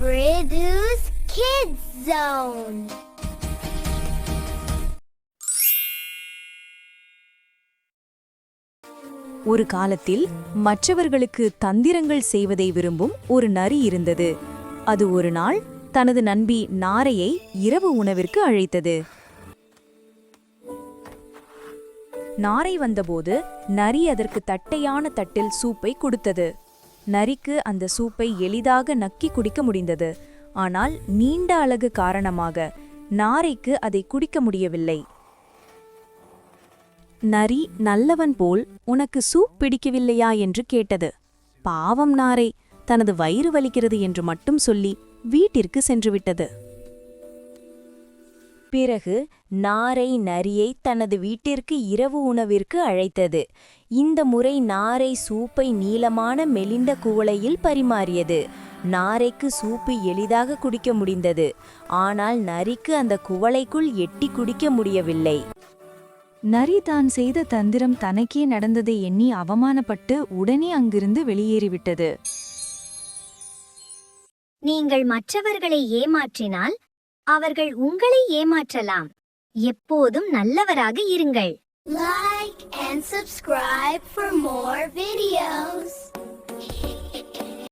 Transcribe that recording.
Pridhu's Kids Zone. ஒரு காலத்தில் மற்றவர்களுக்கு தந்திரங்கள் செய்வதை விரும்பும் ஒரு நரி இருந்தது. அது ஒரு நாள் தனது நண்பி நாரையை இரவு உணவிற்கு அழைத்தது. நாரை வந்தபோது நரி அதற்கு தட்டையான தட்டில் சூப்பை கொடுத்தது. நரிக்கு அந்த சூப்பை எளிதாக நக்கி குடிக்க முடிந்தது. ஆனால் நீண்ட அலகு காரணமாக நாரைக்கு அதை குடிக்க முடியவில்லை. நரி நல்லவன் போல் உனக்கு சூப் பிடிக்கவில்லையா என்று கேட்டது. பாவம் நாரை தனது வயிறு வலிக்கிறது என்று மட்டும் சொல்லி வீட்டிற்கு சென்றுவிட்டது. பிறகு நாரை நரியை தனது வீட்டிற்கு இரவு உணவிற்கு அழைத்தது. இந்த முறை நாரை சூப்பை நீளமான மெலிந்த குவளையில் பரிமாறியது. நாரைக்கு சூப்பு எளிதாக குடிக்க முடிந்தது. ஆனால் நரிக்கு அந்த குவளைக்குள் எட்டி குடிக்க முடியவில்லை. நரி தான் செய்த தந்திரம் தனக்கே நடந்ததை எண்ணி அவமானப்பட்டு உடனே அங்கிருந்து வெளியேறிவிட்டது. நீங்கள் மற்றவர்களை ஏமாற்றினால் அவர்கள் உங்களை ஏமாற்றலாம். எப்போதும் நல்லவராக இருங்கள். Like and subscribe for more videos.